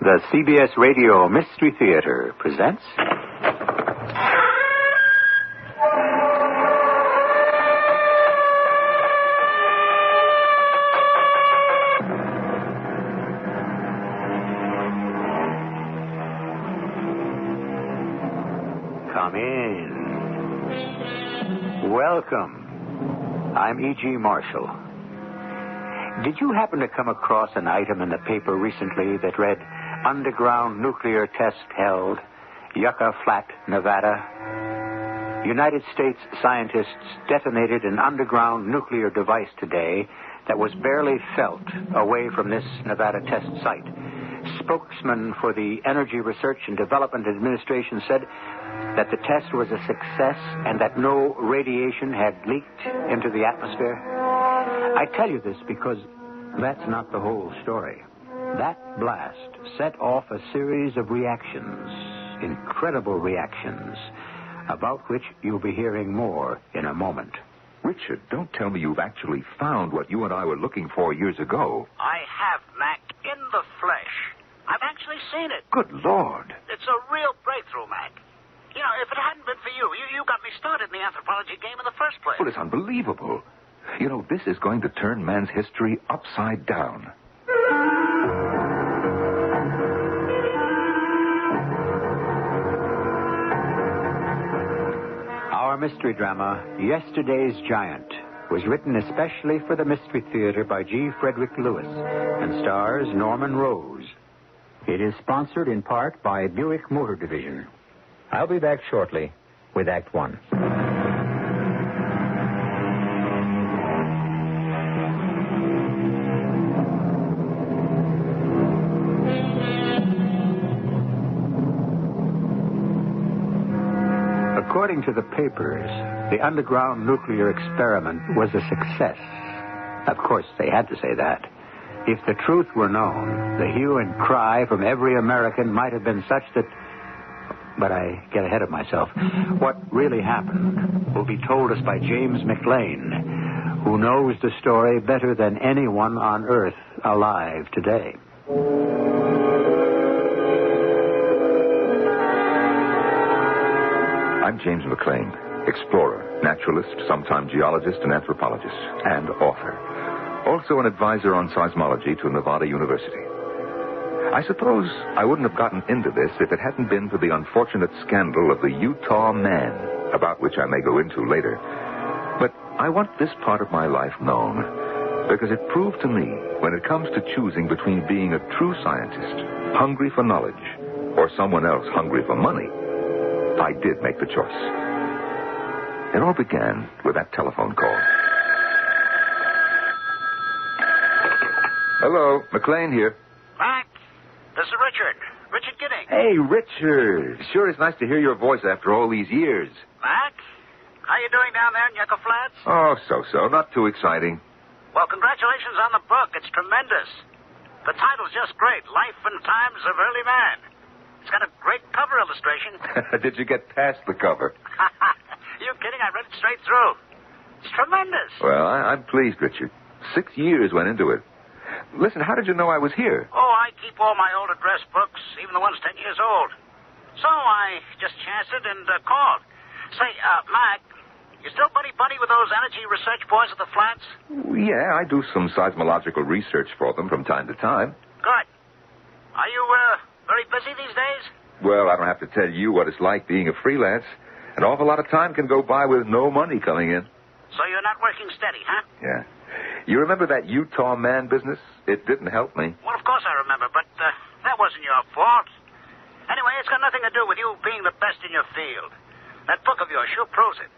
The CBS Radio Mystery Theater presents... Come in. Welcome. I'm E.G. Marshall. Did you happen to come across an item in the paper recently that read, Underground Nuclear Test Held, Yucca Flat, Nevada? United States scientists detonated an underground nuclear device today that was barely felt away from this Nevada test site. Spokesman for the Energy Research and Development Administration said that the test was a success and that no radiation had leaked into the atmosphere. I tell you this because that's not the whole story. That blast set off a series of reactions, incredible reactions, about which you'll be hearing more in a moment. Richard, don't tell me you've actually found what you and I were looking for years ago. I have, Mac, in the flesh. I've actually seen it. Good Lord. It's a real breakthrough, Mac. You know, if it hadn't been for you got me started in the anthropology game in the first place. Well, it's unbelievable. You know, this is going to turn man's history upside down. Our mystery drama, Yesterday's Giant, was written especially for the Mystery Theater by G. Frederick Lewis and stars Norman Rose. It is sponsored in part by Buick Motor Division. I'll be back shortly with Act One. According to the papers, the underground nuclear experiment was a success. Of course, they had to say that. If the truth were known, the hue and cry from every American might have been such that... But I get ahead of myself. What really happened will be told us by James McLean, who knows the story better than anyone on Earth alive today. I'm James McLean, explorer, naturalist, sometime geologist and anthropologist, and author. Also an advisor on seismology to Nevada University. I suppose I wouldn't have gotten into this if it hadn't been for the unfortunate scandal of the Utah Man, about which I may go into later. But I want this part of my life known because it proved to me, when it comes to choosing between being a true scientist, hungry for knowledge, or someone else hungry for money, I did make the choice. It all began with that telephone call. Hello, McLean here. Mac, this is Richard. Richard Gidding. Hey, Richard. Sure is nice to hear your voice after all these years. Mac, how you doing down there in Yucca Flats? Oh, so-so. Not too exciting. Well, congratulations on the book. It's tremendous. The title's just great. Life and Times of Early Man. It's got a great cover illustration. Did you get past the cover? You kidding? I read it straight through. It's tremendous. Well, I'm pleased, Richard. 6 years went into it. Listen, how did you know I was here? Oh, I keep all my old address books, even the ones 10 years old. So I just chanced it and called. Say, Mac, you still buddy-buddy with those energy research boys at the Flats? Yeah, I do some seismological research for them from time to time. Good. Are you, very busy these days? Well, I don't have to tell you what it's like being a freelance. An awful lot of time can go by with no money coming in. So you're not working steady, huh? Yeah. You remember that Utah Man business? It didn't help me. Well, of course I remember, but that wasn't your fault. Anyway, it's got nothing to do with you being the best in your field. That book of yours sure proves it.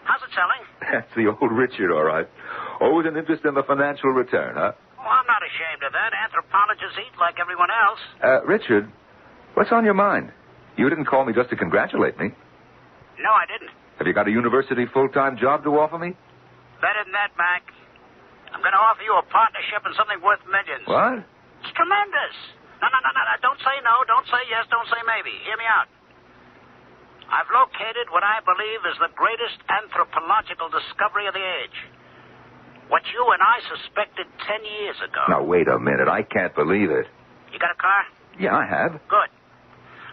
How's it selling? That's the old Richard, all right. Always an interest in the financial return, huh? Well, I'm not ashamed of that. Anthropologists eat like everyone else. Richard, what's on your mind? You didn't call me just to congratulate me. No, I didn't. Have you got a university full-time job to offer me? Better than that, Mac. I'm going to offer you a partnership in something worth millions. What? It's tremendous. No. Don't say no. Don't say yes. Don't say maybe. Hear me out. I've located what I believe is the greatest anthropological discovery of the age. What you and I suspected 10 years ago. Now, wait a minute. I can't believe it. You got a car? Yeah, I have. Good.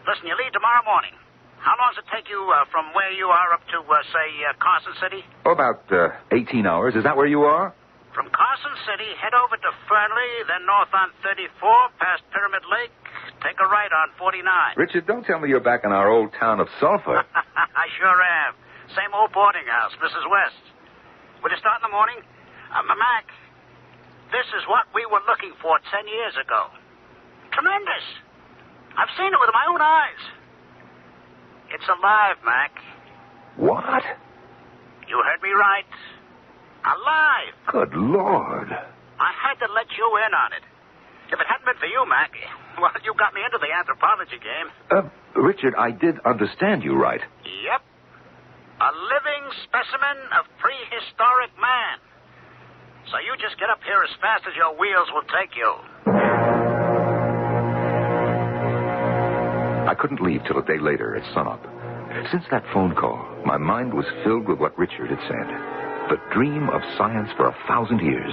Listen, you leave tomorrow morning. How long does it take you from where you are up to, say, Carson City? Oh, about 18 hours. Is that where you are? From Carson City, head over to Fernley, then north on 34, past Pyramid Lake, take a right on 49. Richard, don't tell me you're back in our old town of Sulphur. I sure am. Same old boarding house, Mrs. West. Will you start in the morning? Mac, this is what we were looking for 10 years ago. Tremendous. I've seen it with my own eyes. It's alive, Mac. What? You heard me right. Alive. Good Lord. I had to let you in on it. If it hadn't been for you, Mac, well, you got me into the anthropology game. Richard, I did understand you right. Yep. A living specimen of prehistoric man. So you just get up here as fast as your wheels will take you. I couldn't leave till a day later at sunup. Since that phone call, my mind was filled with what Richard had said. The dream of science for 1,000 years.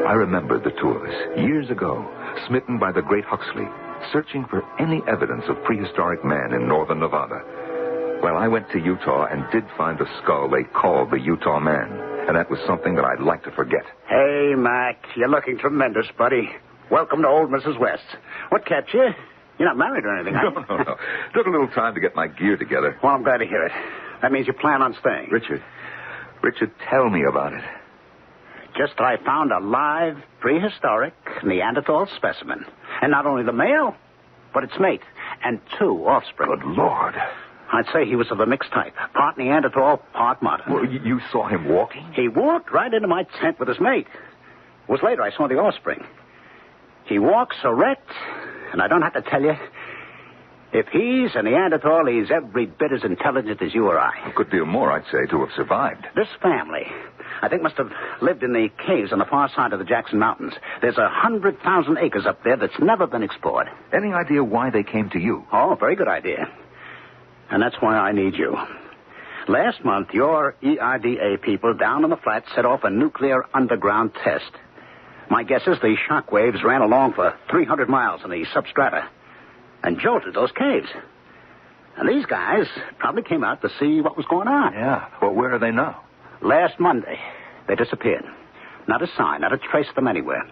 I remembered the two of us, years ago, smitten by the great Huxley, searching for any evidence of prehistoric man in northern Nevada. Well, I went to Utah and did find a skull they called the Utah Man, and that was something that I'd like to forget. Hey, Mac, you're looking tremendous, buddy. Welcome to old Mrs. West. What kept you? You're not married or anything, are you? No. Took a little time to get my gear together. Well, I'm glad to hear it. That means you plan on staying. Richard, tell me about it. Just I found a live, prehistoric Neanderthal specimen. And not only the male, but its mate, and 2 offspring. Good Lord. I'd say he was of the mixed type. Part Neanderthal, part modern. Well, you saw him walking? He walked right into my tent with his mate. It was later I saw the offspring. He walks erect, and I don't have to tell you, if he's a Neanderthal, he's every bit as intelligent as you or I. A good deal more, I'd say, to have survived. This family, I think, must have lived in the caves on the far side of the Jackson Mountains. There's 100,000 acres up there that's never been explored. Any idea why they came to you? Oh, very good idea. And that's why I need you. Last month, your ERDA people down in the flats set off a nuclear underground test. My guess is the shock waves ran along for 300 miles in the substrata and jolted those caves. And these guys probably came out to see what was going on. Yeah. Well, where are they now? Last Monday, they disappeared. Not a sign, not a trace of them anywhere.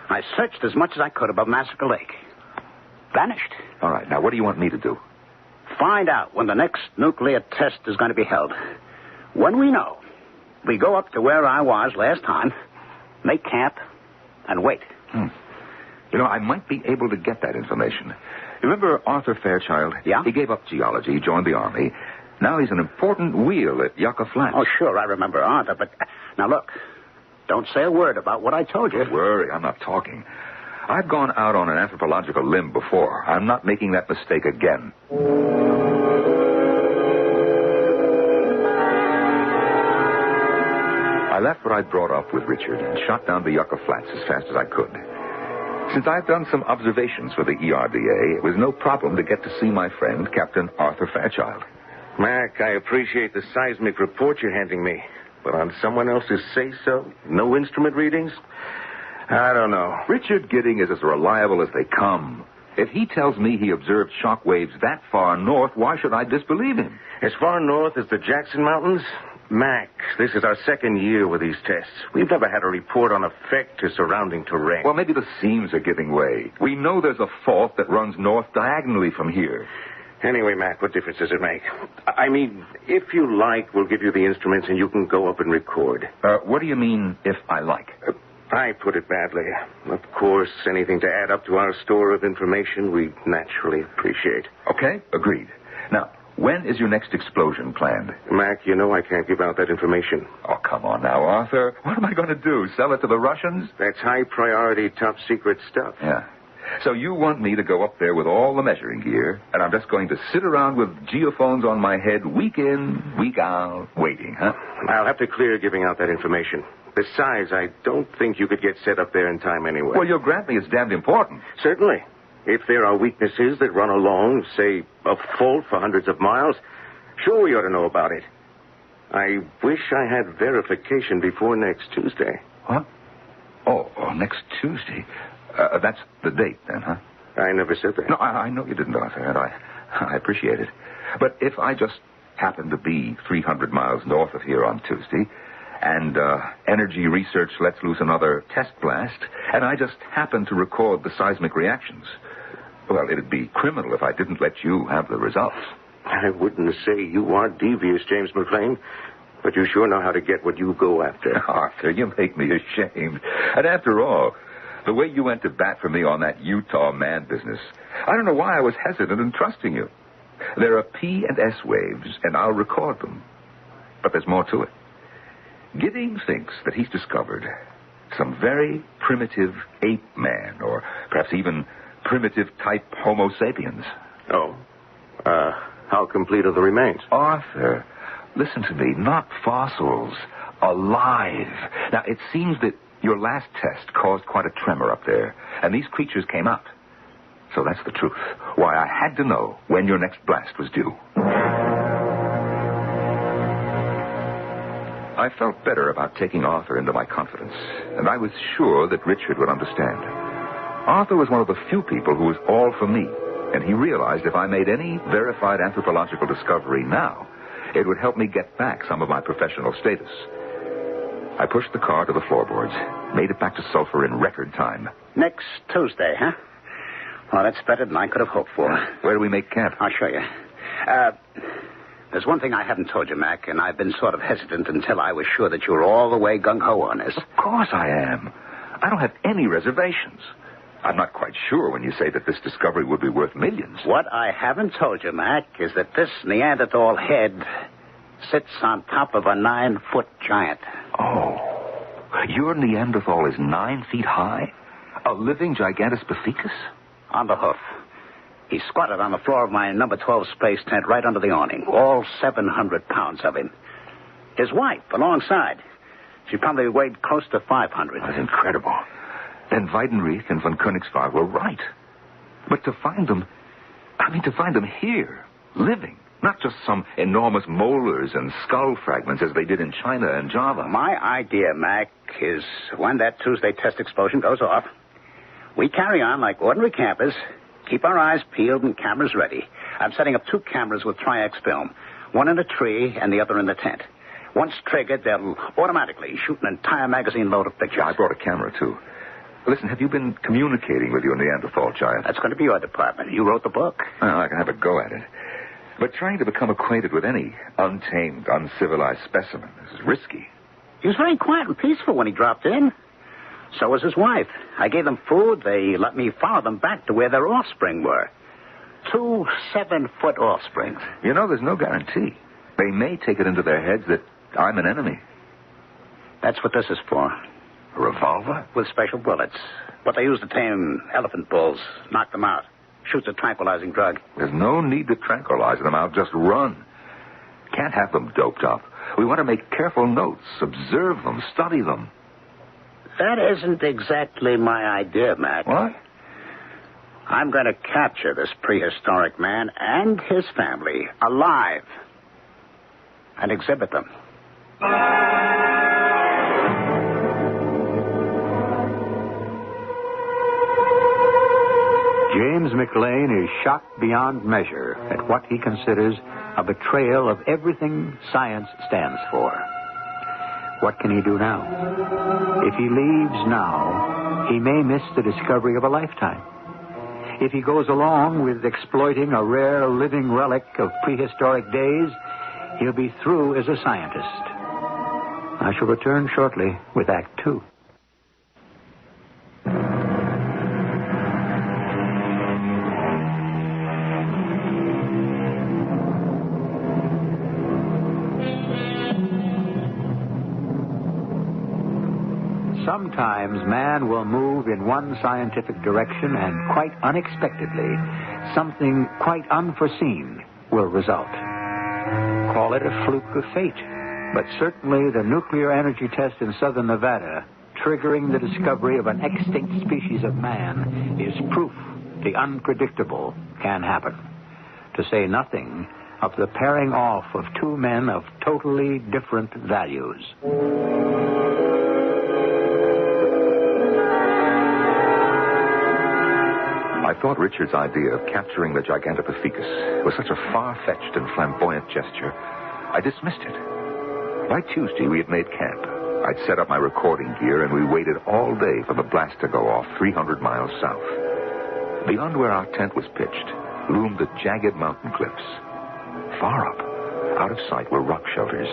I searched as much as I could above Massacre Lake. Vanished. All right. Now, what do you want me to do? Find out when the next nuclear test is going to be held. When we know, we go up to where I was last time, make camp, and wait. You know, I might be able to get that information. Remember Arthur Fairchild? Yeah? He gave up geology, joined the Army. Now he's an important wheel at Yucca Flats. Oh, sure, I remember Arthur, but... Now, look, don't say a word about what I told you. Don't worry, I'm not talking. I've gone out on an anthropological limb before. I'm not making that mistake again. I left what I'd brought up with Richard and shot down to Yucca Flats as fast as I could. Since I've done some observations for the ERDA, it was no problem to get to see my friend, Captain Arthur Fairchild. Mac, I appreciate the seismic report you're handing me. But on someone else's say-so? No instrument readings? I don't know. Richard Gidding is as reliable as they come. If he tells me he observed shock waves that far north, why should I disbelieve him? As far north as the Jackson Mountains? Mac, this is our second year with these tests. We've never had a report on effect to surrounding terrain. Well, maybe the seams are giving way. We know there's a fault that runs north diagonally from here. Anyway, Mac, what difference does it make? I mean, if you like, we'll give you the instruments and you can go up and record. What do you mean, if I like? I put it badly. Of course, anything to add up to our store of information, we naturally appreciate. Okay, agreed. Now, when is your next explosion planned? Mac, you know I can't give out that information. Oh, come on now, Arthur. What am I going to do, sell it to the Russians? That's high-priority, top-secret stuff. Yeah. So you want me to go up there with all the measuring gear, and I'm just going to sit around with geophones on my head week in, week out, waiting, huh? I'll have to clear giving out that information. Besides, I don't think you could get set up there in time anyway. Well, you'll grant me it's damned important. Certainly. If there are weaknesses that run along, say, a fault for hundreds of miles, sure we ought to know about it. I wish I had verification before next Tuesday. What? Oh, next Tuesday. That's the date then, huh? I never said that. No, I know you didn't, Arthur, and I appreciate it. But if I just happen to be 300 miles north of here on Tuesday, and energy research lets loose another test blast, and I just happen to record the seismic reactions, well, it'd be criminal if I didn't let you have the results. I wouldn't say you are devious, James McLean, but you sure know how to get what you go after. Arthur, you make me ashamed. And after all, the way you went to bat for me on that Utah man business, I don't know why I was hesitant in trusting you. There are P and S waves, and I'll record them. But there's more to it. Giddings thinks that he's discovered some very primitive ape man, or perhaps even primitive type Homo sapiens. Oh. How complete are the remains? Arthur, listen to me. Not fossils. Alive. Now, it seems that your last test caused quite a tremor up there, and these creatures came out. So that's the truth. Why I had to know when your next blast was due. I felt better about taking Arthur into my confidence, and I was sure that Richard would understand. Arthur was one of the few people who was all for me, and he realized if I made any verified anthropological discovery now, it would help me get back some of my professional status. I pushed the car to the floorboards, made it back to Sulphur in record time. Next Tuesday, huh? Well, that's better than I could have hoped for. Where do we make camp? I'll show you. There's one thing I haven't told you, Mac, and I've been sort of hesitant until I was sure that you were all the way gung-ho on this. Of course I am. I don't have any reservations. I'm not quite sure when you say that this discovery would be worth millions. What I haven't told you, Mac, is that this Neanderthal head sits on top of a 9-foot giant. Oh. Your Neanderthal is 9 feet high? A living Gigantopithecus? On the hoof. He squatted on the floor of my number 12 space tent right under the awning. All 700 pounds of him. His wife, alongside. She probably weighed close to 500. That's incredible. Then Weidenreich and von Königswald were right. But to find them here, living, not just some enormous molars and skull fragments as they did in China and Java. My idea, Mac, is when that Tuesday test explosion goes off, we carry on like ordinary campers, keep our eyes peeled and cameras ready. I'm setting up 2 cameras with Tri-X film, one in a tree and the other in the tent. Once triggered, they'll automatically shoot an entire magazine load of pictures. I brought a camera, too. Listen, have you been communicating with your Neanderthal giant? That's going to be your department. You wrote the book. Well, I can have a go at it. But trying to become acquainted with any untamed, uncivilized specimen is risky. He was very quiet and peaceful when he dropped in. So was his wife. I gave them food. They let me follow them back to where their offspring were. 2 7-foot offsprings. You know, there's no guarantee. They may take it into their heads that I'm an enemy. That's what this is for. A revolver? With special bullets. What they use to tame elephant bulls. Knock them out. Shoots a tranquilizing drug. There's no need to tranquilize them out. Just run. Can't have them doped up. We want to make careful notes, observe them, study them. That isn't exactly my idea, Mac. What? I'm going to capture this prehistoric man and his family alive and exhibit them. James McLean is shocked beyond measure at what he considers a betrayal of everything science stands for. What can he do now? If he leaves now, he may miss the discovery of a lifetime. If he goes along with exploiting a rare living relic of prehistoric days, he'll be through as a scientist. I shall return shortly with Act 2. Sometimes man will move in one scientific direction and quite unexpectedly, something quite unforeseen will result. Call it a fluke of fate, but certainly the nuclear energy test in southern Nevada, triggering the discovery of an extinct species of man, is proof the unpredictable can happen. To say nothing of the pairing off of 2 men of totally different values. I thought Richard's idea of capturing the Gigantopithecus was such a far-fetched and flamboyant gesture, I dismissed it. By Tuesday, we had made camp. I'd set up my recording gear, and we waited all day for the blast to go off 300 miles south. Beyond where our tent was pitched loomed the jagged mountain cliffs. Far up, out of sight, were rock shelters,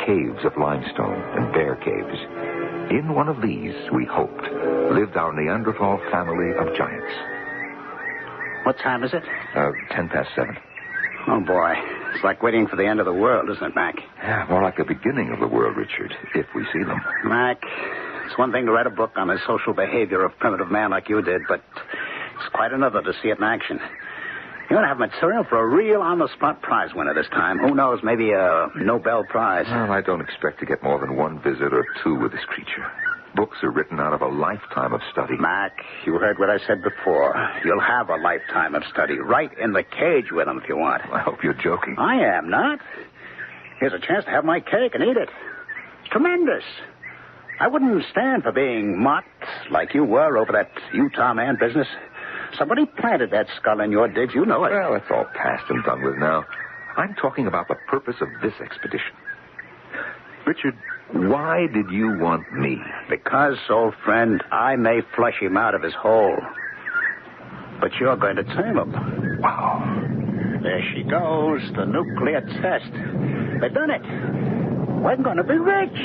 caves of limestone and bear caves. In one of these, we hoped, lived our Neanderthal family of giants. What time is it? 7:10. Oh, boy. It's like waiting for the end of the world, isn't it, Mac? Yeah, more like the beginning of the world, Richard, if we see them. Mac, it's one thing to write a book on the social behavior of primitive man like you did, but it's quite another to see it in action. You're going to have material for a real on-the-spot prize winner this time. Who knows, maybe a Nobel Prize. Well, I don't expect to get more than one visit or two with this creature. Books are written out of a lifetime of study. Mac, you heard what I said before. You'll have a lifetime of study right in the cage with him if you want. I hope you're joking. I am not. Here's a chance to have my cake and eat it. It's tremendous. I wouldn't stand for being mocked like you were over that Utah man business. Somebody planted that skull in your digs. You know it. Well, it's all past and done with now. I'm talking about the purpose of this expedition. Richard, why did you want me? Because, old friend, I may flush him out of his hole. But you're going to tame him. Wow. There she goes, the nuclear test. They've done it. We're going to be rich.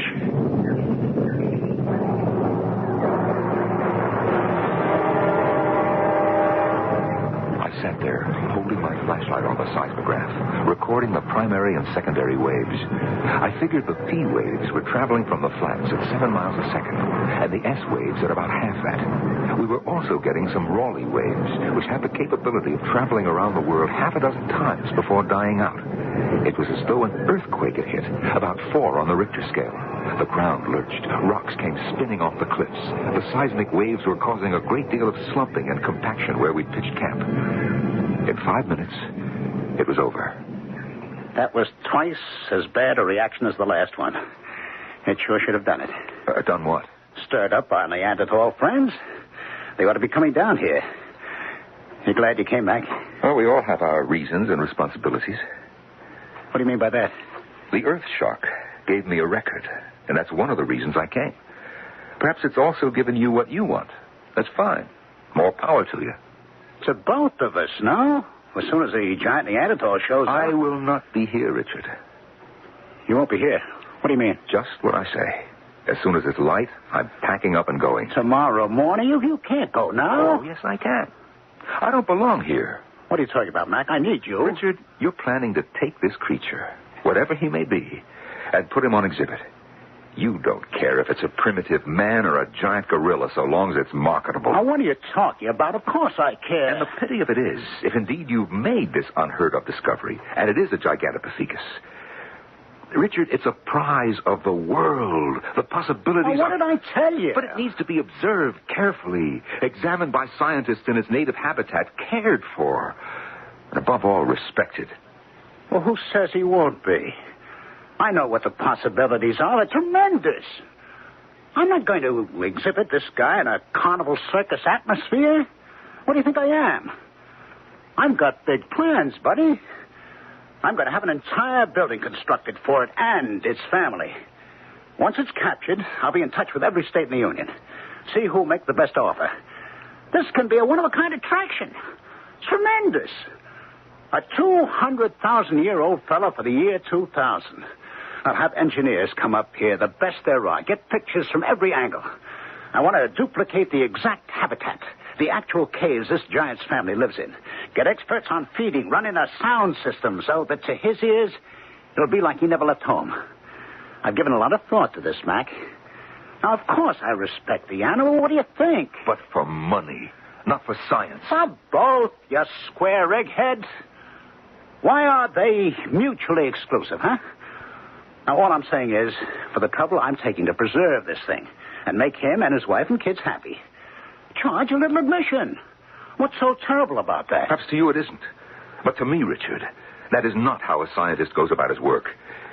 I sat there, holding my flashlight on the seismograph, recording the primary and secondary waves. I figured the P waves were traveling from the flats at 7 miles a second, and the S waves at about half that. We were also getting some Rayleigh waves, which had the capability of traveling around the world half a dozen times before dying out. It was as though an earthquake had hit, about 4 on the Richter scale. The ground lurched. Rocks came spinning off the cliffs. The seismic waves were causing a great deal of slumping and compaction where we'd pitched camp. In 5 minutes, it was over. That was twice as bad a reaction as the last one. It sure should have done it. Done what? Stirred up our Neanderthal friends. They ought to be coming down here. You glad you came back? Well, we all have our reasons and responsibilities. What do you mean by that? The Earth shock gave me a record, and that's one of the reasons I came. Perhaps it's also given you what you want. That's fine. More power to you. To both of us, no? As soon as the giant Neanderthal shows up... I will not be here, Richard. You won't be here? What do you mean? Just what I say. As soon as it's light, I'm packing up and going. Tomorrow morning? You can't go now. Oh, yes, I can. I don't belong here. What are you talking about, Mac? I need you. Richard, you're planning to take this creature, whatever he may be, and put him on exhibit. You don't care if it's a primitive man or a giant gorilla, so long as it's marketable. Now, what are you talking about? Of course I care. And the pity of it is, if indeed you've made this unheard-of discovery, and it is a Gigantopithecus, Richard, it's a prize of the world. The possibilities What did I tell you? But it needs to be observed carefully, examined by scientists in its native habitat, cared for, and above all, respected. Well, who says he won't be? I know what the possibilities are. They're tremendous. I'm not going to exhibit this guy in a carnival circus atmosphere. What do you think I am? I've got big plans, buddy. I'm going to have an entire building constructed for it and its family. Once it's captured, I'll be in touch with every state in the Union. See who'll make the best offer. This can be a one-of-a-kind attraction. It's tremendous. A 200,000-year-old fellow for the year 2000. I'll have engineers come up here, the best there are. Get pictures from every angle. I want to duplicate the exact habitat, the actual caves this giant's family lives in. Get experts on feeding, running a sound system so that to his ears, it'll be like he never left home. I've given a lot of thought to this, Mac. Now, of course, I respect the animal. What do you think? But for money, not for science. For both, you square egghead. Why are they mutually exclusive, huh? Now, all I'm saying is, for the trouble I'm taking to preserve this thing and make him and his wife and kids happy, charge a little admission. What's so terrible about that? Perhaps to you it isn't. But to me, Richard, that is not how a scientist goes about his work.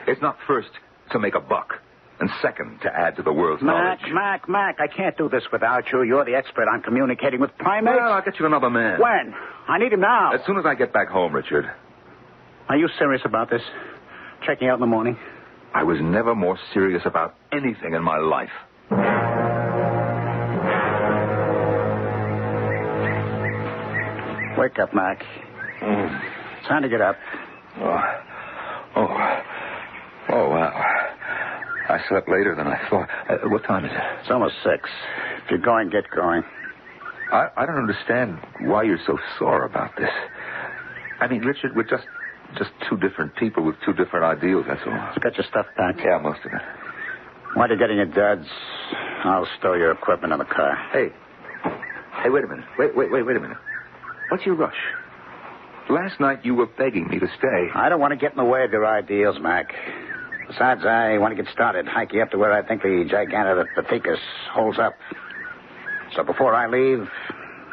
It's not first to make a buck, And second, to add to the world's knowledge. Mac, I can't do this without you. You're the expert on communicating with primates. Well, I'll get you another man. When? I need him now. As soon as I get back home, Richard. Are you serious about this? Checking out in the morning? I was never more serious about anything in my life. Wake up, Mac. Time to get up. Oh, wow. I slept later than I thought. What time is it? It's almost 6. If you're going, get going. I don't understand why you're so sore about this. I mean, Richard, we're just two different people with two different ideals, that's all. You got your stuff packed? Yeah, most of it. While you're getting it, Duds, I'll stow your equipment in the car. Hey, wait a minute. Wait a minute. What's your rush? Last night you were begging me to stay. I don't want to get in the way of your ideals, Mac. Besides, I want to get started, hike you up to where I think the Gigantopithecus holds up. So before I leave,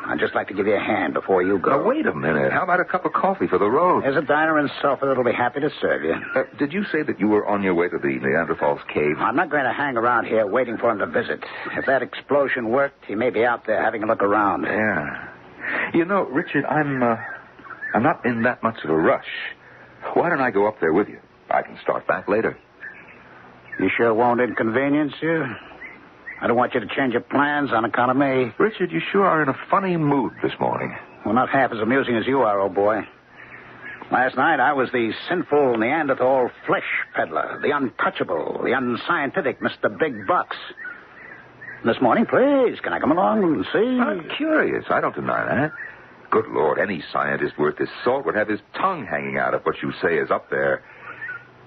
I'd just like to give you a hand before you go. Now, wait a minute. How about a cup of coffee for the road? There's a diner in Sulphur that'll be happy to serve you. Did you say that you were on your way to the Neanderthals' cave? I'm not going to hang around here waiting for him to visit. If that explosion worked, he may be out there having a look around. Yeah. You know, Richard, I'm not in that much of a rush. Why don't I go up there with you? I can start back later. You sure won't inconvenience you? I don't want you to change your plans on account of me. Richard, you sure are in a funny mood this morning. Well, not half as amusing as you are, old boy. Last night, I was the sinful Neanderthal flesh peddler, the untouchable, the unscientific Mr. Big Bucks. This morning, please, can I come along and see? I'm curious. I don't deny that. Good Lord, any scientist worth his salt would have his tongue hanging out if what you say is up there.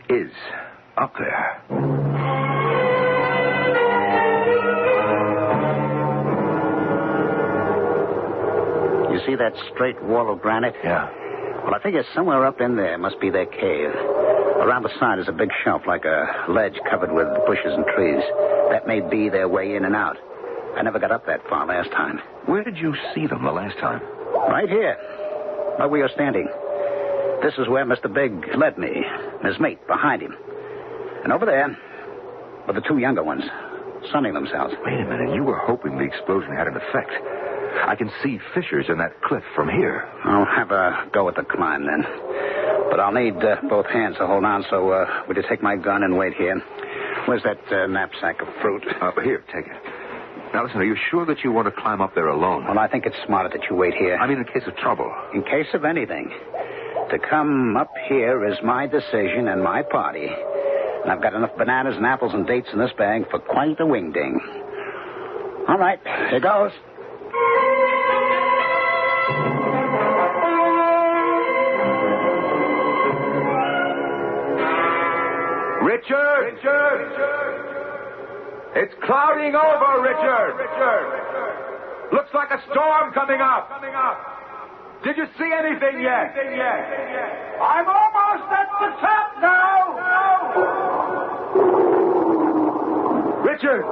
Is up there. You see that straight wall of granite? Yeah. Well, I figure somewhere up in there must be their cave. Around the side is a big shelf like a ledge covered with bushes and trees. That may be their way in and out. I never got up that far last time. Where did you see them the last time? Right here. Where we are standing. This is where Mr. Big led me. His mate behind him. And over there were the two younger ones, sunning themselves. Wait a minute. You were hoping the explosion had an effect. I can see fissures in that cliff from here. I'll have a go at the climb then. But I'll need both hands to hold on, so would you take my gun and wait here? Where's that knapsack of fruit? Here, take it. Now, listen, are you sure that you want to climb up there alone? Well, I think it's smarter that you wait here. I mean, in case of trouble. In case of anything. To come up here is my decision and my party. And I've got enough bananas and apples and dates in this bag for quite a wingding. All right, here goes. Richard! It's clouding over, Richard! Looks like a storm coming up. Did you see anything yet? I'm almost at the top now! Richard!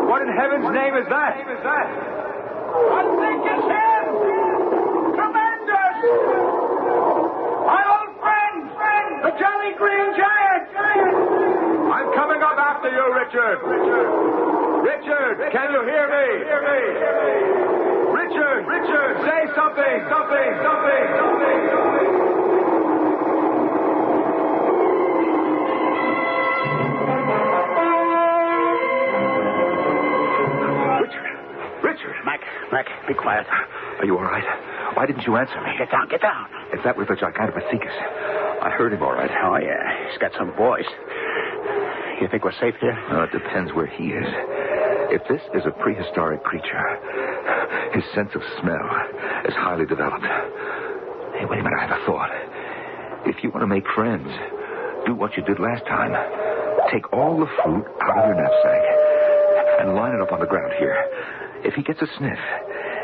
What in heaven's name is that? I think it's him! Tremendous! My old friend! The Jolly Green Giant! I'm coming up after you, Richard! Richard, can you hear me? Richard, say something! Richard! Mac, be quiet. Are you all right? Why didn't you answer me? Get down. If that was the Gigantopithecus, I heard him all right. Oh, yeah. He's got some voice. You think we're safe here? Well, it depends where he is. If this is a prehistoric creature, his sense of smell is highly developed. Hey, wait a minute, I have a thought. If you want to make friends, do what you did last time. Take all the fruit out of your knapsack and line it up on the ground here. If he gets a sniff,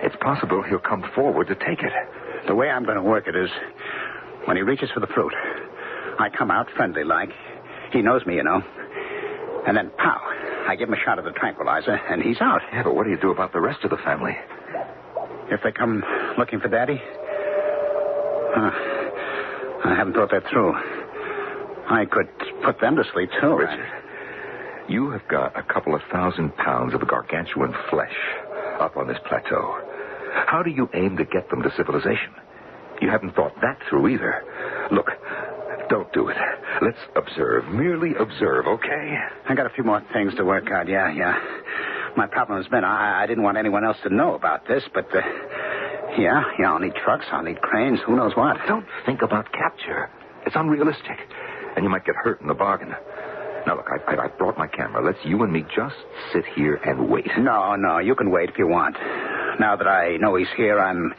it's possible he'll come forward to take it. The way I'm going to work it is, when he reaches for the fruit, I come out friendly-like. He knows me, you know. And then, pow, I give him a shot of the tranquilizer, and he's out. Yeah, but what do you do about the rest of the family? If they come looking for Daddy? I haven't thought that through. I could put them to sleep, too. Richard, You have got a couple of 1,000 pounds of gargantuan flesh up on this plateau. How do you aim to get them to civilization? You haven't thought that through either. Look, don't do it. Let's observe. Merely observe, okay? I got a few more things to work out, yeah. My problem has been I didn't want anyone else to know about this, but, I'll need trucks, I'll need cranes, who knows what. Don't think about capture. It's unrealistic, and you might get hurt in the bargain. Now, look, I brought my camera. Let's you and me just sit here and wait. No, you can wait if you want. Now that I know he's here, I'm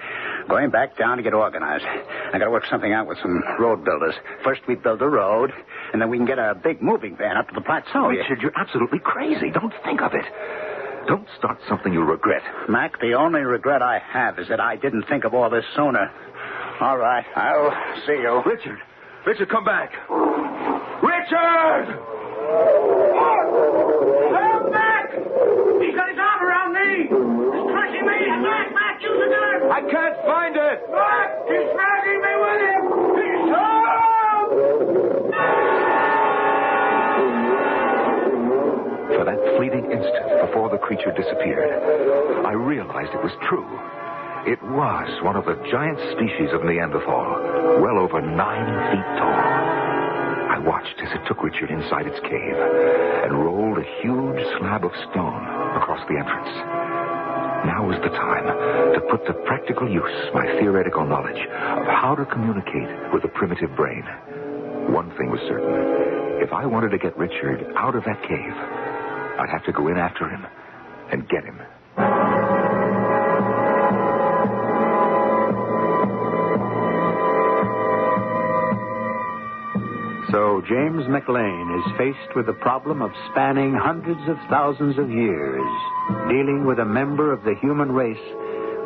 going back down to get organized. I got to work something out with some road builders. First we build a road, and then we can get a big moving van up to the plateau. Richard, you're absolutely crazy. Don't think of it. Don't start something you'll regret. Mac, the only regret I have is that I didn't think of all this sooner. All right, I'll see you. Richard, come back. Richard! Help, Mac! He's got his arm around me. He's crushing me. Mac, use the gun. I can't find it. Mac, he's dragging me with him. He's help! For that fleeting instant before the creature disappeared, I realized it was true. It was one of the giant species of Neanderthal, well over 9 feet tall. I watched as it took Richard inside its cave and rolled a huge slab of stone across the entrance. Now was the time to put to practical use my theoretical knowledge of how to communicate with a primitive brain. One thing was certain. If I wanted to get Richard out of that cave, I'd have to go in after him and get him. So James McLean is faced with the problem of spanning hundreds of thousands of years, dealing with a member of the human race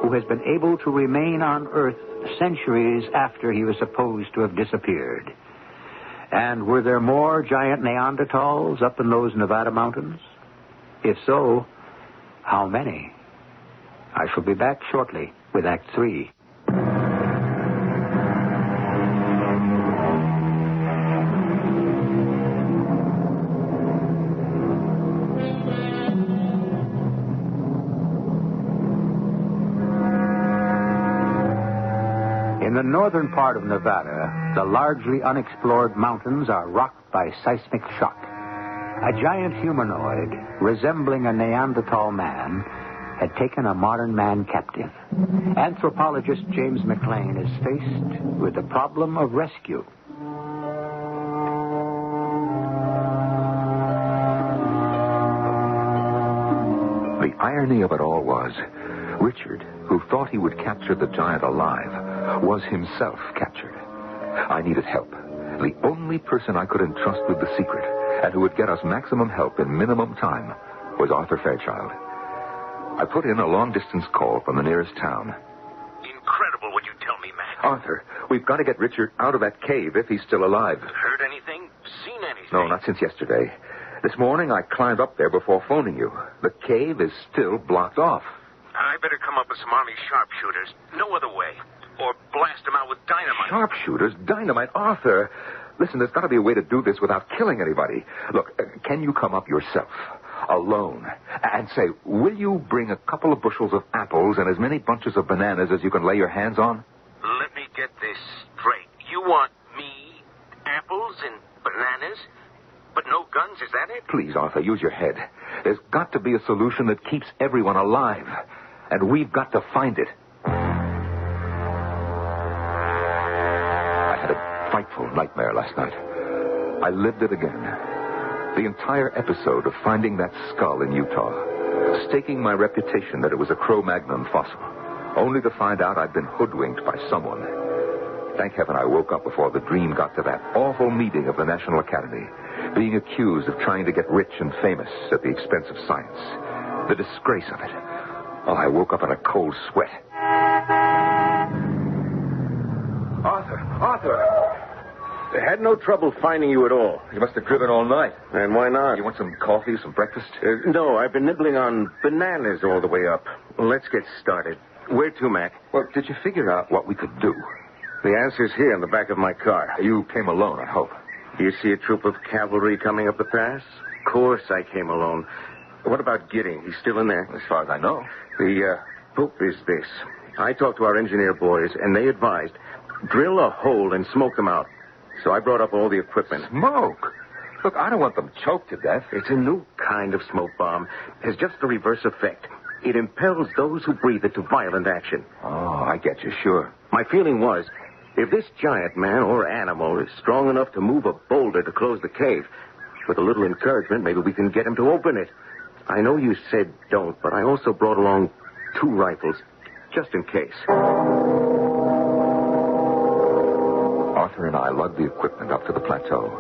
who has been able to remain on Earth centuries after he was supposed to have disappeared. And were there more giant Neanderthals up in those Nevada mountains? If so, how many? I shall be back shortly with Act 3. In the northern part of Nevada, the largely unexplored mountains are rocked by seismic shock. A giant humanoid, resembling a Neanderthal man, had taken a modern man captive. Anthropologist James McLean is faced with the problem of rescue. The irony of it all was, Richard, who thought he would capture the giant alive, was himself captured. I needed help. The only person I could entrust with the secret, and who would get us maximum help in minimum time, was Arthur Fairchild. I put in a long-distance call from the nearest town. Incredible what you tell me, Mac. Arthur, we've got to get Richard out of that cave if he's still alive. Heard anything? Seen anything? No, not since yesterday. This morning I climbed up there before phoning you. The cave is still blocked off. I better come up with some Army sharpshooters. No other way. Or blast them out with dynamite. Sharpshooters? Dynamite? Arthur! Listen, there's got to be a way to do this without killing anybody. Look, can you come up yourself, alone, and say, will you bring a couple of bushels of apples and as many bunches of bananas as you can lay your hands on? Let me get this straight. You want me, apples and bananas, but no guns, is that it? Please, Arthur, use your head. There's got to be a solution that keeps everyone alive, and we've got to find it. I had a frightful nightmare last night. I lived it again. The entire episode of finding that skull in Utah, staking my reputation that it was a Cro-Magnon fossil, only to find out I'd been hoodwinked by someone. Thank heaven I woke up before the dream got to that awful meeting of the National Academy, being accused of trying to get rich and famous at the expense of science. The disgrace of it. Oh, I woke up in a cold sweat. Arthur! They had no trouble finding you at all. You must have driven all night. And why not? You want some coffee, some breakfast? No, I've been nibbling on bananas all the way up. Let's get started. Where to, Mac? Well, did you figure out what we could do? The answer's here in the back of my car. You came alone, I hope. You see a troop of cavalry coming up the pass? course I came alone. What about Gidding? He's still in there? As far as I know. The hope is this. I talked to our engineer boys, and they advised, drill a hole and smoke them out. So I brought up all the equipment. Smoke? Look, I don't want them choked to death. It's a new kind of smoke bomb. It has just the reverse effect. It impels those who breathe it to violent action. Oh, I get you, sure. My feeling was, if this giant man or animal is strong enough to move a boulder to close the cave, with a little encouragement, maybe we can get him to open it. I know you said don't, but I also brought along 2 rifles, just in case. Arthur and I lugged the equipment up to the plateau.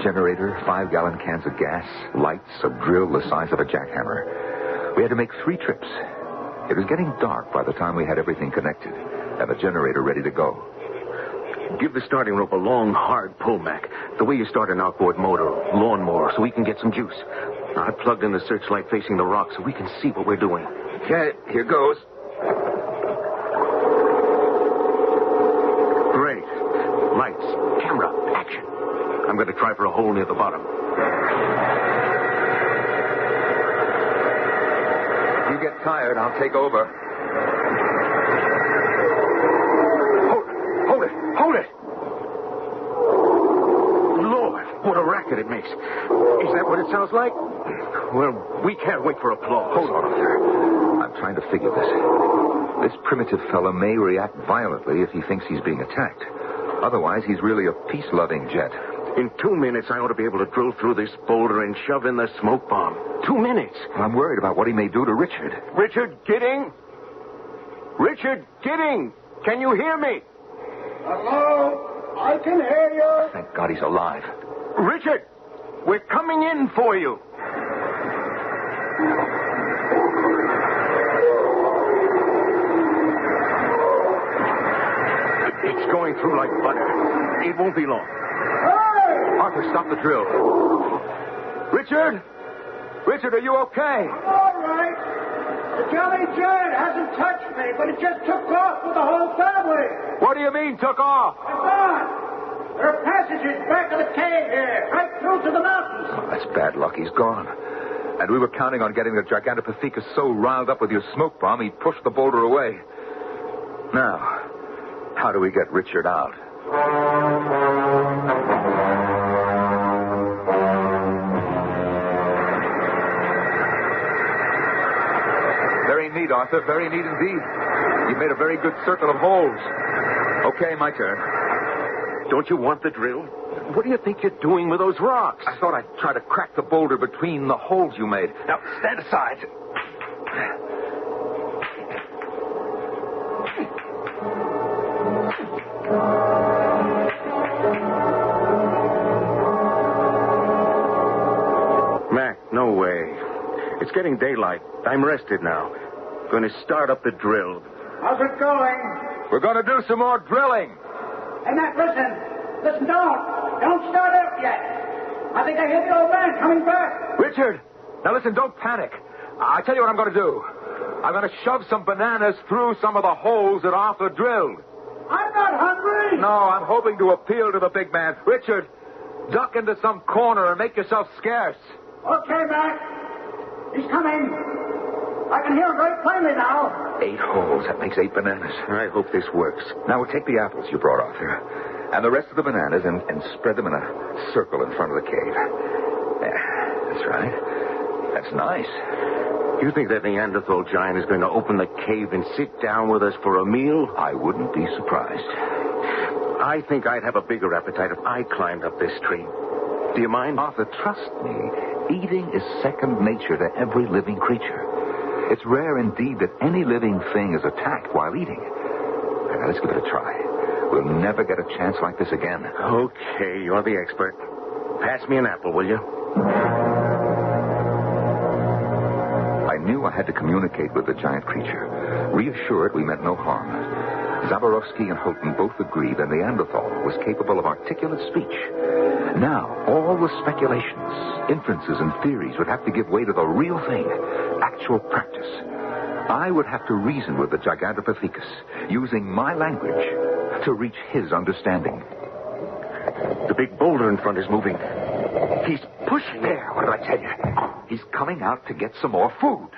Generator, 5-gallon cans of gas, lights, a drill the size of a jackhammer. We had to make 3 trips. It was getting dark by the time we had everything connected and the generator ready to go. Give the starting rope a long, hard pull, Mac. The way you start an outboard motor, lawnmower, so we can get some juice. Now, I plugged in the searchlight facing the rock so we can see what we're doing. Okay, here goes. Great. Lights, camera, action. I'm going to try for a hole near the bottom. You get tired, I'll take over. Hold it! Lord, what a racket it makes. Is that what it sounds like? Well, we can't wait for applause. Hold on, sir. I'm trying to figure this. This primitive fellow may react violently if he thinks he's being attacked. Otherwise, he's really a peace-loving jet. In 2 minutes, I ought to be able to drill through this boulder and shove in the smoke bomb. 2 minutes. I'm worried about what he may do to Richard. Richard Gidding? Richard Gidding! Can you hear me? Hello? I can hear you. Thank God he's alive. Richard! We're coming in for you. It's going through like butter. It won't be long. Hey! Arthur, stop the drill. Richard? Richard, are you okay? All right. The jelly giant hasn't touched me, but it just took off with the whole family. What do you mean, took off? It's gone. There are passages back of the cave here, right through to the mountains. Oh, that's bad luck. He's gone. And we were counting on getting the Gigantopithecus so riled up with your smoke bomb, he'd push the boulder away. Now, how do we get Richard out? Very neat, Arthur. Very neat indeed. You've made a very good circle of holes. Okay, my turn. Don't you want the drill? What do you think you're doing with those rocks? I thought I'd try to crack the boulder between the holes you made. Now, stand aside. Mac, no way. It's getting daylight. I'm rested now. Going to start up the drill. How's it going? We're going to do some more drilling. Hey, Mac, listen, don't start up yet. I think I hear the old man coming back. Richard, now listen, don't panic. I tell you what I'm going to do. I'm going to shove some bananas through some of the holes that Arthur drilled. I'm not hungry. No, I'm hoping to appeal to the big man. Richard, duck into some corner and make yourself scarce. Okay, Mac. He's coming. I can hear him very plainly now. 8 holes. That makes 8 bananas. I hope this works. Now we'll take the apples you brought, Arthur, and the rest of the bananas and spread them in a circle in front of the cave. There. That's right. That's nice. You think that Neanderthal giant is going to open the cave and sit down with us for a meal? I wouldn't be surprised. I think I'd have a bigger appetite if I climbed up this tree. Do you mind? Arthur, trust me. Eating is second nature to every living creature. It's rare indeed that any living thing is attacked while eating. Now, let's give it a try. We'll never get a chance like this again. Okay, you're the expert. Pass me an apple, will you? I knew I had to communicate with the giant creature. Reassured we meant no harm. Zaborowski and Houghton both agreed that Neanderthal was capable of articulate speech. Now, all the speculations, inferences, and theories would have to give way to the real thing, actual practice. I would have to reason with the Gigantopithecus, using my language to reach his understanding. The big boulder in front is moving. He's pushing. There, what did I tell you? He's coming out to get some more food.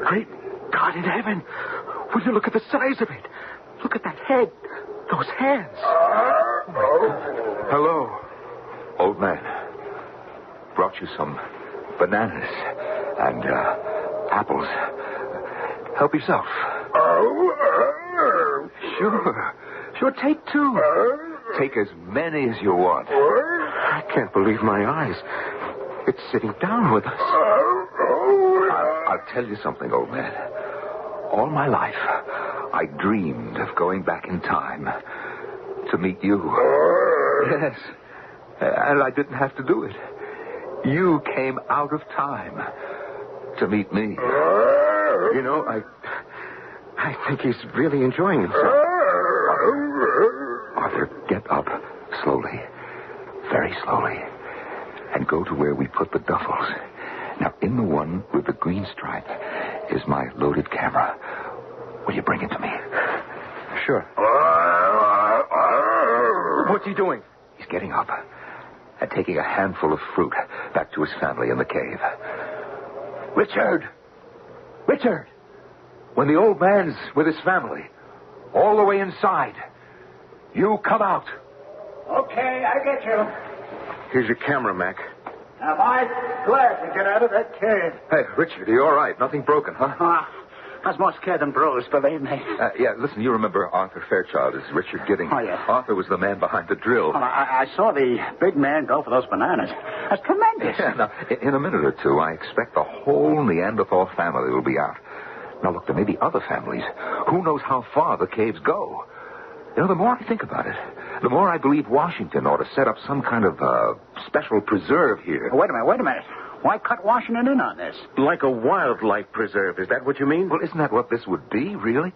Great God in heaven. Will you look at the size of it? Look at that head. Those hands. Hello, old man. Brought you some bananas and apples. Help yourself. Sure, take two. Take as many as you want. I can't believe my eyes. It's sitting down with us. I'll tell you something, old man. All my life, I dreamed of going back in time to meet you. Yes. And I didn't have to do it. You came out of time to meet me. You know, I think he's really enjoying himself. Arthur, get up slowly, very slowly, and go to where we put the duffels. Now, in the one with the green stripe is my loaded camera. Will you bring it to me? Sure. What's he doing? He's getting up and taking a handful of fruit back to his family in the cave. Richard! When the old man's with his family, all the way inside, you come out. Okay, I get you. Here's your camera, Mac. Now, I'm glad to get out of that cave. Hey, Richard, are you all right? Nothing broken, huh? I was more scared than bruised, believe me. Yeah, listen, you remember Arthur Fairchild as Richard Gidding. Oh, yeah. Arthur was the man behind the drill. Well, I saw the big man go for those bananas. That's tremendous. Yeah, now, in a minute or two, I expect the whole Neanderthal family will be out. Now, look, there may be other families. Who knows how far the caves go? You know, the more I think about it, the more I believe Washington ought to set up some kind of special preserve here. Wait a minute. Why cut Washington in on this? Like a wildlife preserve, is that what you mean? Well, isn't that what this would be, really?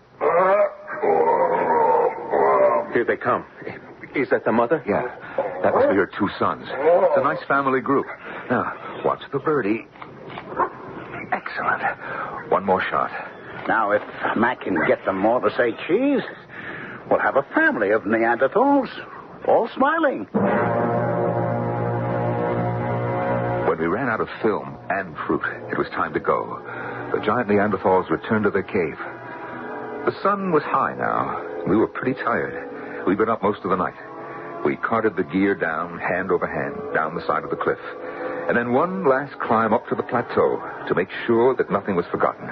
Here they come. Is that the mother? Yeah, that must be her two sons. It's a nice family group. Now, watch the birdie. Excellent. One more shot. Now, if Mac can get them all to say cheese, we'll have a family of Neanderthals, all smiling. When we ran out of film and fruit, it was time to go. The giant Neanderthals returned to their cave. The sun was high now. We were pretty tired. We'd been up most of the night. We carted the gear down, hand over hand, down the side of the cliff. And then one last climb up to the plateau to make sure that nothing was forgotten.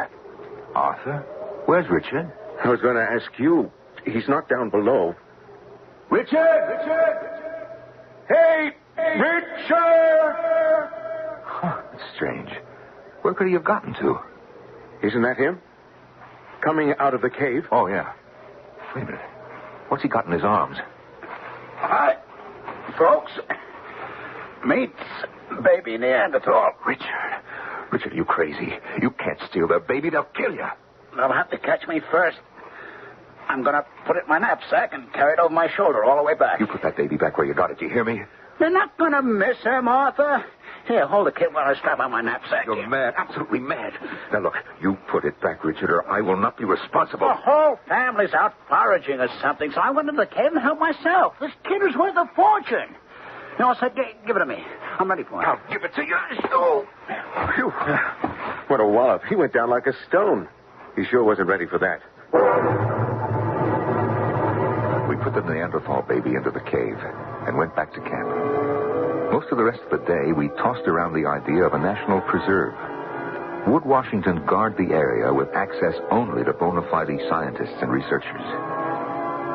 Arthur, where's Richard? I was going to ask you. He's not down below. Richard! Hey, Richard! Huh, that's strange. Where could he have gotten to? Isn't that him? Coming out of the cave? Oh, yeah. Wait a minute. What's he got in his arms? Hi, folks. Meet baby Neanderthal. Richard, are you crazy? You can't steal their baby. They'll kill you. They'll have to catch me first. I'm going to put it in my knapsack and carry it over my shoulder all the way back. You put that baby back where you got it. Do you hear me? They're not going to miss him, Arthur. Here, hold the kid while I strap on my knapsack. You're mad. Absolutely mad. Now, look, you put it back, Richard, or I will not be responsible. The whole family's out foraging or something, so I went into the cave and helped myself. This kid is worth a fortune. You know, said, give it to me. I'm ready for it. I'll give it to you. Oh. Phew. What a wallop. He went down like a stone. He sure wasn't ready for that. We put the Neanderthal baby into the cave and went back to camp. Most of the rest of the day, we tossed around the idea of a national preserve. Would Washington guard the area with access only to bona fide scientists and researchers?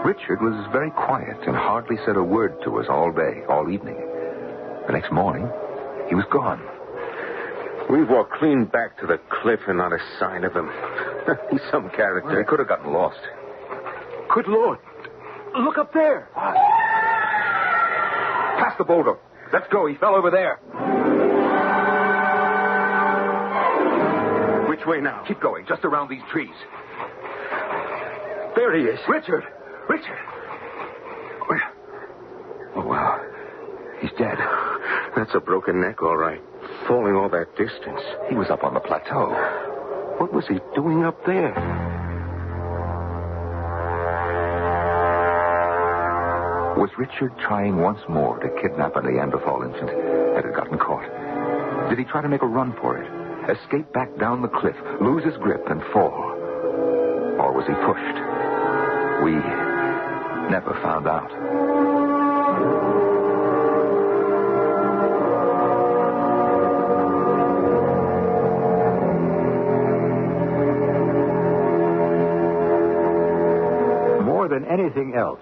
Richard was very quiet and hardly said a word to us all day, all evening. The next morning, he was gone. We walked clean back to the cliff and not a sign of him. He's some character. Well, he could have gotten lost. Good Lord. Look up there. What? Pass the boulder. Let's go. He fell over there. Which way now? Keep going, just around these trees. There he is. Richard! Oh, wow. He's dead. That's a broken neck, all right. Falling all that distance. He was up on the plateau. What was he doing up there? Was Richard trying once more to kidnap a Neanderthal infant that had gotten caught? Did he try to make a run for it? Escape back down the cliff, lose his grip, and fall? Or was he pushed? We never found out. More than anything else,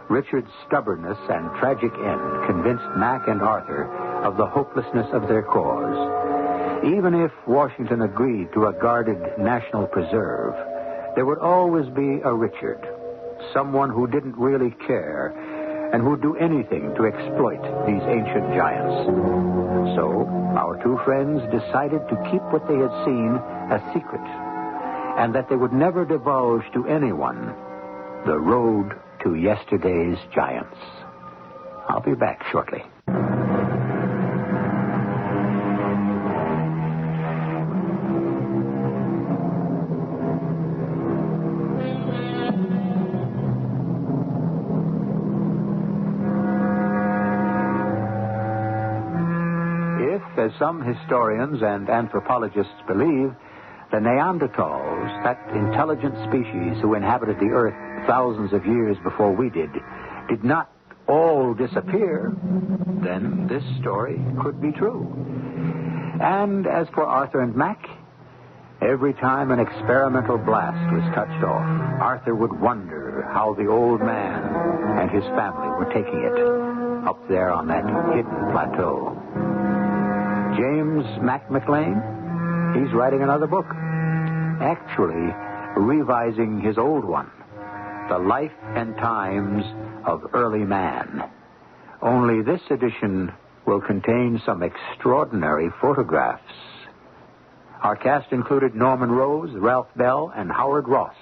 Richard's stubbornness and tragic end convinced Mac and Arthur of the hopelessness of their cause. Even if Washington agreed to a guarded national preserve, there would always be a Richard, someone who didn't really care and who'd do anything to exploit these ancient giants. So, our two friends decided to keep what they had seen a secret, and that they would never divulge to anyone the road to yesterday's giants. I'll be back shortly. As some historians and anthropologists believe, the Neanderthals, that intelligent species who inhabited the Earth thousands of years before we did not all disappear, then this story could be true. And as for Arthur and Mac, every time an experimental blast was touched off, Arthur would wonder how the old man and his family were taking it up there on that hidden plateau. James Mac McLean, he's writing another book, actually revising his old one, The Life and Times of Early Man. Only this edition will contain some extraordinary photographs. Our cast included Norman Rose, Ralph Bell, and Howard Ross.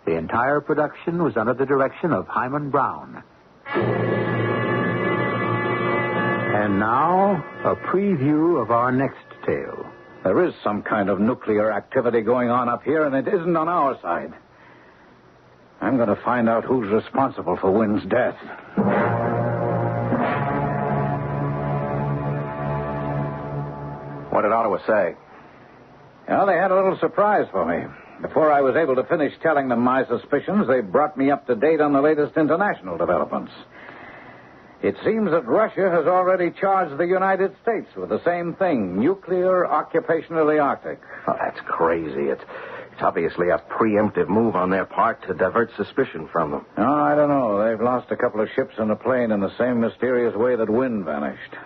The entire production was under the direction of Hyman Brown. And now, a preview of our next tale. There is some kind of nuclear activity going on up here, and it isn't on our side. I'm going to find out who's responsible for Wynn's death. What did Ottawa say? Well, they had a little surprise for me. Before I was able to finish telling them my suspicions, they brought me up to date on the latest international developments. It seems that Russia has already charged the United States with the same thing, nuclear occupation of the Arctic. Oh, that's crazy. It's obviously a preemptive move on their part to divert suspicion from them. Oh, I don't know. They've lost a couple of ships and a plane in the same mysterious way that Wynn vanished.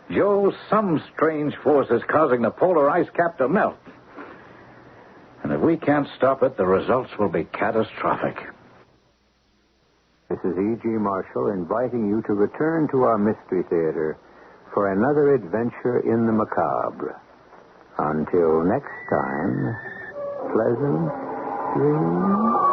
Joe, some strange force is causing the polar ice cap to melt. And if we can't stop it, the results will be catastrophic. This is E.G. Marshall inviting you to return to our Mystery Theater for another adventure in the macabre. Until next time, pleasant dreams.